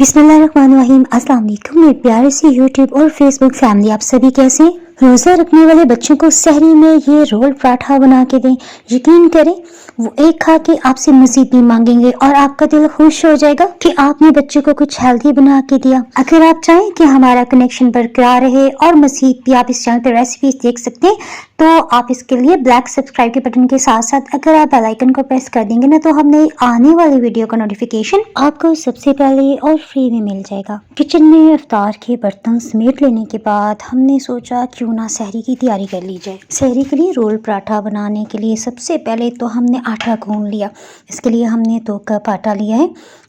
बिस्मिल्लाहिर्रहमानिर्रहीम। अस्सलाम वालेकुम मेरे प्यारे से यूट्यूब और फेसबुक फैमिली, आप सभी कैसे हैं? रोज़ा रखने वाले बच्चों को सहरी में ये रोल पराठा बना के दें। यकीन करें वो एक खा के आपसे मज़ीद भी मांगेंगे और आपका दिल खुश हो जाएगा कि आपने बच्चों को कुछ हेल्दी बना के दिया। अगर आप चाहें कि हमारा कनेक्शन बरकरार रहे और मज़ीद भी आप इस चैनल पर रेसिपीज देख सकते हैं, तो आप इसके लिए ब्लैक सब्सक्राइब के बटन के साथ साथ अगर आप बेल आइकन को प्रेस कर देंगे ना, तो हमने आने वाली वीडियो का नोटिफिकेशन आपको सबसे पहले और फ्री में मिल जाएगा। किचन में इफ्तार के बर्तन समेट लेने के बाद हमने सोचा क्यों ना सहरी की तैयारी कर ली जाए। सहरी के लिए रोल पराठा बनाने के लिए सबसे पहले तो हमने आटा गूंद लिया। इसके लिए हमने 2 कप आटा लिया है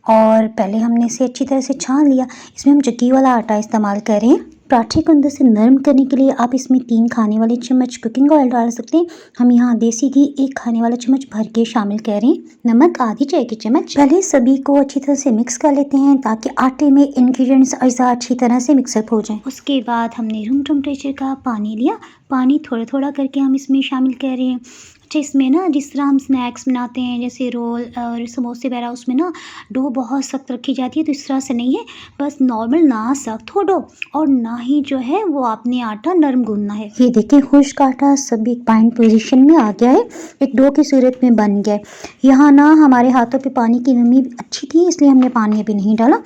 और पहले हमने इसे अच्छी तरह से छान लिया। इसमें हम चक्की वाला आटा इस्तेमाल कर रहे हैं। पराठे को अंदर से नरम करने के लिए आप इसमें 3 खाने वाले चम्मच कुकिंग ऑयल डाल सकते हैं। हम यहाँ देसी घी 1 खाने वाला चम्मच भर के शामिल कर रहे हैं। नमक आधी चाय की चम्मच। पहले सभी को अच्छी तरह से मिक्स कर लेते हैं ताकि आटे में इंग्रेडिएंट्स अज़ा अच्छी तरह से मिक्सअप हो जाए। उसके बाद हमने रूम टेम्परेचर का पानी लिया। पानी थोड़ा थोड़ा करके हम इसमें शामिल कर रहे हैं। अच्छा, इसमें ना जिस तरह हम स्नैक्स बनाते हैं जैसे रोल और समोसे वगैरह, उसमें ना डो बहुत सख्त रखी जाती है, तो इस तरह से नहीं है। बस नॉर्मल, ना सख्त हो डो और ना ही जो है वो आपने आटा नरम गूंदना है। ये देखिए खुश्क आटा सब एक बाइंड पोजीशन में आ गया है, एक डो की सूरत में बन गया है। यहाँ ना हमारे हाथों पे पानी की नमी अच्छी थी, इसलिए हमने पानी अभी नहीं डाला।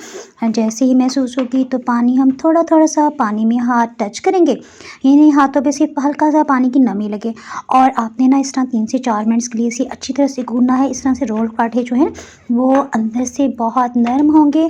जैसे ही महसूस होगी तो पानी हम थोड़ा थोड़ा सा पानी में हाथ टच करेंगे, यानी हाथों पे सिर्फ हल्का सा पानी की नमी लगे। और आपने ना इस तरह 3 से 4 मिनट्स के लिए इसे अच्छी तरह से गूंदना है। इस तरह से रोल पराठे जो हैं वो अंदर से बहुत नरम होंगे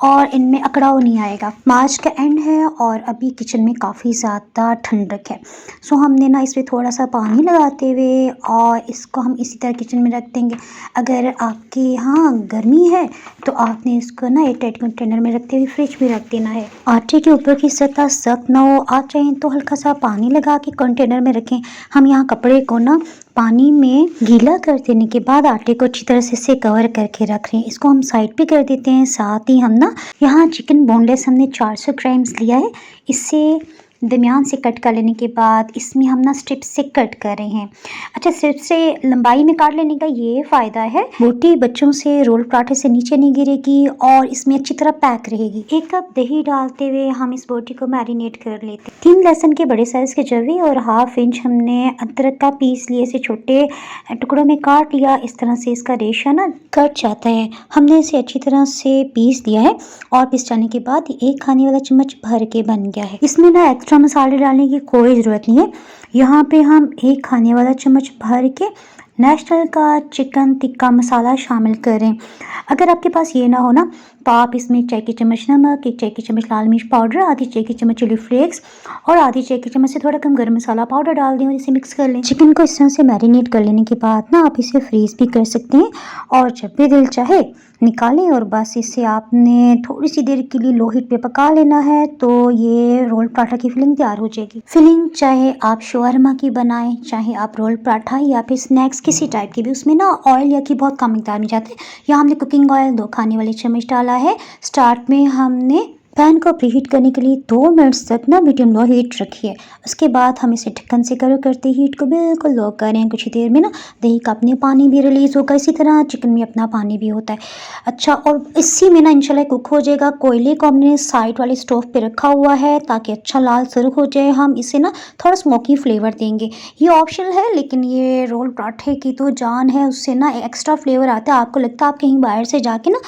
और इनमें अकड़ाव नहीं आएगा। मार्च का एंड है और अभी किचन में काफ़ी ज़्यादा ठंडक है, सो हमने ना इसमें थोड़ा सा पानी लगाते हुए और इसको हम इसी तरह किचन में रख देंगे। अगर आपके यहाँ गर्मी है तो आपने इसको ना एक टाइट कंटेनर में रखते हुए फ्रिज में रख देना है। आटे के ऊपर की सतह सख्त ना हो, आप चाहें तो हल्का सा पानी लगा के कंटेनर में रखें। हम यहाँ कपड़े को ना पानी में गीला कर देने के बाद आटे को अच्छी तरह से इसे कवर करके रख रहे हैं। इसको हम साइड पे कर देते हैं। साथ ही हम ना यहाँ चिकन बोनलेस हमने 400 ग्राम्स लिया है। इससे दरमियान से कट कर लेने के बाद इसमें हम ना स्ट्रिप से कट कर रहे हैं। अच्छा, स्ट्रिप से लंबाई में काट लेने का ये फ़ायदा है, बोटी बच्चों से रोल पराठे से नीचे नहीं गिरेगी और इसमें अच्छी तरह पैक रहेगी। 1 कप दही डालते हुए हम इस बोटी को मैरिनेट कर लेते हैं। 3 लहसुन के बड़े साइज़ के जवे और हाफ इंच हमने अदरक का पीस लिए, इसे छोटे टुकड़ों में काट लिया। इस तरह से इसका रेशा ना कट जाता है। हमने इसे अच्छी तरह से पीस दिया है और पीस जाने के बाद 1 खाने वाला चम्मच भर के बन गया है। इसमें ना एक्स्ट्रा मसाले डालने की कोई ज़रूरत नहीं है। यहाँ पे हम 1 खाने वाला चम्मच भर के नेशनल का चिकन टिक्का मसाला शामिल करें। अगर आपके पास ये ना हो ना, तो आप इसमें 1 चाय की चम्मच नमक, 1 चाय की चम्मच लाल मिर्च पाउडर, आधी चाय की चम्मच चिली फ्लेक्स और आधी चाय की चम्मच से थोड़ा कम गरम मसाला पाउडर डाल दें और इसे मिक्स कर लें। चिकन को इस तरह से मैरिनेट कर लेने के बाद ना आप इसे फ्रीज भी कर सकते हैं और जब भी दिल चाहे निकालें और बस इसे आपने थोड़ी सी देर के लिए लो हीट पे पका लेना है, तो ये रोल पराठा की फिलिंग तैयार हो जाएगी। फिलिंग चाहे आप शवरमा की बनाएं, चाहे आप रोल पराठा या फिर स्नैक्स किसी टाइप की भी, उसमें ना ऑयल या की बहुत कम मिकदार में जाते हैं। यहाँ हमने कुकिंग ऑयल 2 खाने वाले चम्मच डाला है। स्टार्ट में हमने पैन को प्रीहीट करने के लिए 2 मिनट्स तक ना मीडियम लो हीट रखिए। उसके बाद हम इसे ढक्कन से कवर करते हीट को बिल्कुल लो करें। कुछ ही देर में ना दही का अपने पानी भी रिलीज़ होगा, इसी तरह चिकन में अपना पानी भी होता है। अच्छा, और इसी में ना इंशाल्लाह कुक हो जाएगा। कोयले को हमने साइड वाले स्टोव पे रखा हुआ है ताकि अच्छा लाल सुर्ख हो जाए। हम इसे ना थोड़ा स्मोकी फ्लेवर देंगे, ये ऑप्शनल है, लेकिन ये रोल पराठे की तो जान है, उससे ना एक्स्ट्रा फ्लेवर आता है। आपको लगता है आप कहीं बाहर से जाके ना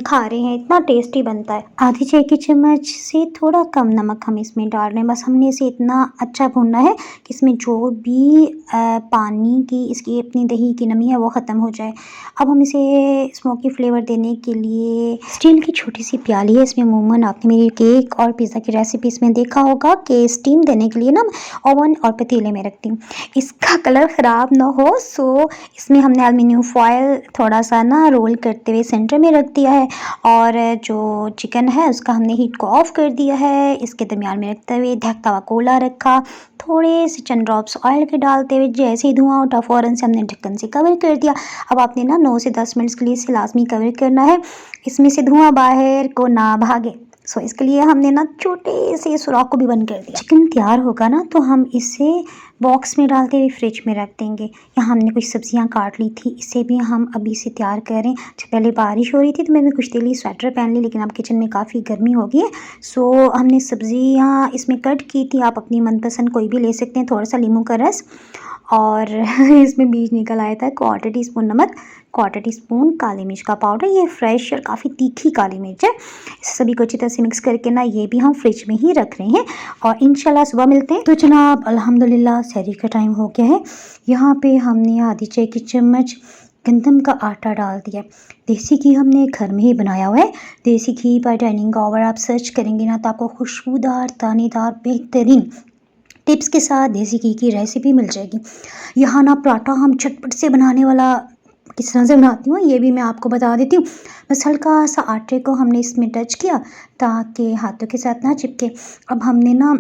खा रहे हैं, इतना टेस्टी बनता है। आधी चाय की चम्मच से थोड़ा कम नमक हम इसमें डाल रहे हैं। बस हमने इसे इतना अच्छा भूनना है कि इसमें जो भी पानी की इसकी अपनी दही की नमी है वो ख़त्म हो जाए। अब हम इसे स्मोकी फ्लेवर देने के लिए स्टील की छोटी सी प्याली है, इसमें अमूमन आपने मेरी केक और पिज़्ज़ा की रेसिपीज़ में देखा होगा कि स्टीम देने के लिए ना ओवन और पतीले में रखती हूँ। इसका कलर ख़राब ना हो, सो इसमें हमने एल्युमिनियम फॉयल थोड़ा सा ना रोल करते हुए सेंटर में रख दिया है और जो चिकन है उसका हमने हीट को ऑफ कर दिया है। इसके दरमियान में रखते हुए ढकता हुआ कोला रखा, थोड़े से चंद ड्रॉप्स ऑयल के डालते हुए जैसे ही धुआं उठा फ़ौरन से हमने ढक्कन से कवर कर दिया। अब आपने ना 9 से 10 मिनट्स के लिए इसे लाजमी कवर करना है, इसमें से धुआं बाहर को ना भागे। सो इसके लिए हमने ना छोटे से सुराख को भी बंद कर दिया। चिकन तैयार होगा ना तो हम इसे बॉक्स में डाल के फ्रिज में रख देंगे। यहाँ हमने कुछ सब्जियां काट ली थी, इसे भी हम अभी से तैयार करें। पहले बारिश हो रही थी तो मैंने कुछ देर लिए स्वेटर पहन ली, लेकिन अब किचन में काफ़ी गर्मी हो गई है। सो हमने सब्जियां इसमें कट की थी, आप अपनी मनपसंद कोई भी ले सकते हैं। थोड़ा सा नींबू का रस और इसमें बीज निकल आया था। 1/4 टीस्पून नमक, 1/4 टीस्पून काली मिर्च का पाउडर, ये फ्रेश और काफ़ी तीखी काली मिर्च है। इस सभी को अच्छी तरह से मिक्स करके ना ये भी हम फ्रिज में ही रख रहे हैं और इंशाल्लाह सुबह मिलते हैं। तो जनाब अल्हम्दुलिल्लाह सहरी का टाइम हो गया है। यहाँ पे हमने आधी चाय की चम्मच गंदम का आटा डाल दिया। देसी घी हमने घर में ही बनाया हुआ है। देसी घी बाय डाइनिंग ओवर आप सर्च करेंगे ना तो आपको खुशबूदार दानेदार बेहतरीन टिप्स के साथ देसी घी की रेसिपी मिल जाएगी। यहाँ ना पराठा हम झटपट से बनाने वाला किस तरह से बनाती हूँ ये भी मैं आपको बता देती हूँ। बस हल्का सा आटे को हमने इसमें टच किया ताकि हाथों के साथ ना चिपके। अब हमने ना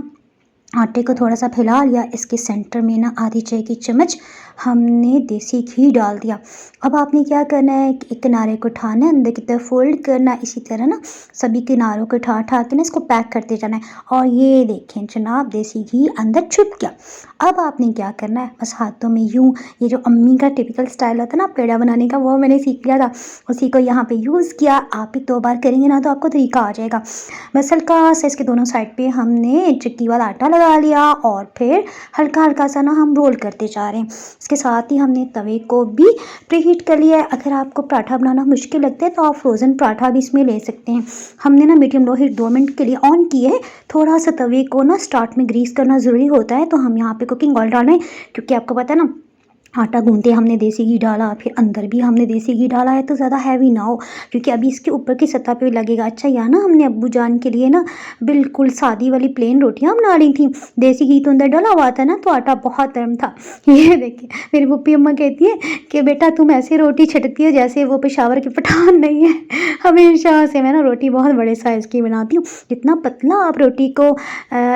आटे को थोड़ा सा फैला लिया, इसके सेंटर में ना आधी चाय की चम्मच हमने देसी घी डाल दिया। अब आपने क्या करना है कि एक किनारे को उठाना है, अंदर की तरफ फोल्ड करना, इसी तरह ना सभी किनारों को उठा उठा के ना इसको पैक करते जाना है। और ये देखें जनाब देसी घी अंदर छुप गया। अब आपने क्या करना है, बस हाथों में यूँ, ये जो अम्मी का टिपिकल स्टाइल होता है ना पेड़ा बनाने का, वो मैंने सीख लिया था, उसी को यहाँ पे यूज़ किया। आप भी 2 बार करेंगे ना तो आपको तरीका आ जाएगा। बस हल्का सा इसके दोनों साइड पे हमने चक्की वाला आटा लगा लिया और फिर हल्का हल्का सा ना हम रोल करते जा रहे हैं। इसके साथ ही हमने तवे को भी प्रीहीट कर लिया है। अगर आपको पराठा बनाना मुश्किल लगता है तो आप फ्रोज़न पराठा भी इसमें ले सकते हैं। हमने ना मीडियम लो हीट 2 मिनट के लिए ऑन किए है। थोड़ा सा तवे को ना स्टार्ट में ग्रीस करना ज़रूरी होता है, तो हम यहाँ पे कुकिंग ऑयल डाल रहे हैं क्योंकि आपको पता है ना आटा गूंदते हमने देसी घी डाला, फिर अंदर भी हमने देसी घी डाला है तो ज़्यादा हैवी ना हो, क्योंकि अभी इसके ऊपर की सतह पे लगेगा। अच्छा यहाँ ना हमने अब्बू जान के लिए ना बिल्कुल सादी वाली प्लेन रोटियां बना ली थी। देसी घी तो अंदर डाला हुआ था ना तो आटा बहुत गर्म था। ये देखिए मेरी पप्पी अम्मा कहती है कि बेटा तुम ऐसी रोटी छटती हो जैसे वो पेशावर की पठान नहीं है। हमेशा से मैं ना रोटी बहुत बड़े साइज़ की बनाती हूँ। जितना पतला आप रोटी को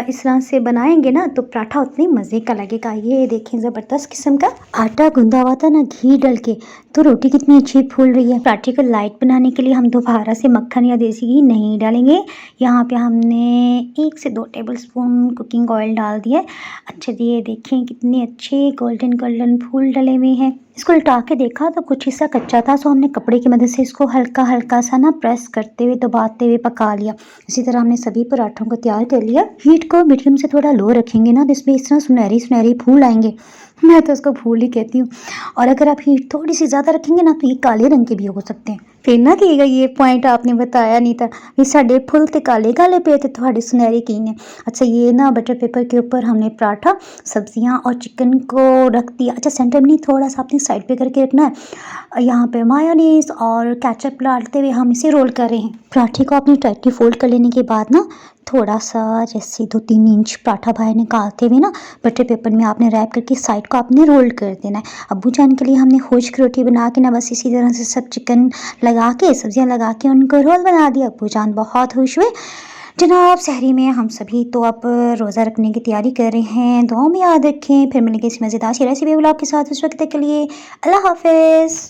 इस तरह से बनाएंगे ना तो पराठा उतनी मज़े का लगेगा। ये देखें ज़बरदस्त किस्म का आटा गूंदा हुआ था ना घी डाल के, तो रोटी कितनी अच्छी फूल रही है। पराठे को लाइट बनाने के लिए हम दोबारा से मक्खन या देसी घी नहीं डालेंगे। यहाँ पे हमने 1 से 2 टेबलस्पून कुकिंग ऑयल डाल दिया। अच्छे ये देखें कितने अच्छे गोल्डन गोल्डन फूल डले हुए हैं। इसको उल्टा के देखा तो कुछ हिस्सा कच्चा था, सो हमने कपड़े की मदद से इसको हल्का हल्का सा ना प्रेस करते हुए दबाते हुए पका लिया। इसी तरह हमने सभी पराठों को तैयार कर लिया। हीट को मीडियम से थोड़ा लो रखेंगे ना तो इसमें इस तरह सुनहरी सुनहरी फूल आएंगे। मैं तो उसको फूल ही कहती हूँ। और अगर आप हीट थोड़ी सी ज़्यादा रखेंगे ना तो ये काले रंग के भी हो सकते हैं। फिर ना कहिएगा ये पॉइंट आपने बताया नहीं था, ये साढ़े फुल थे काले काले पे थे थोड़े सुनहरे की ने। अच्छा ये ना बटर पेपर के ऊपर हमने पराठा सब्जियां और चिकन को रख दिया। अच्छा सेंटर में नहीं, थोड़ा सा अपनी साइड पे करके रखना है। यहाँ पे मायोनीज और केचप डालते हुए हम इसे रोल कर रहे हैं। पराठे को अपनी टाइटली फोल्ड कर लेने के बाद ना थोड़ा सा जैसे 2-3 इंच पराठा बाहर निकालते हुए ना बटर पेपर में आपने रैप करके साइड को आपने रोल कर देना है। अब्बू जान के लिए हमने खुश्क रोटी बना के ना बस इसी तरह से सब चिकन लगा के सब्जियां लगा के उनको रोल बना दिया। अब्बू जान बहुत खुश हुए। जनाब सहरी में हम सभी तो अब रोज़ा रखने की तैयारी कर रहे हैं। दुआओं में याद रखें। फिर मिलेंगे इस मज़ेदार सी रेसिपी ब्लॉग के साथ। उस वक्त तक के लिए अल्लाह हाफिज़।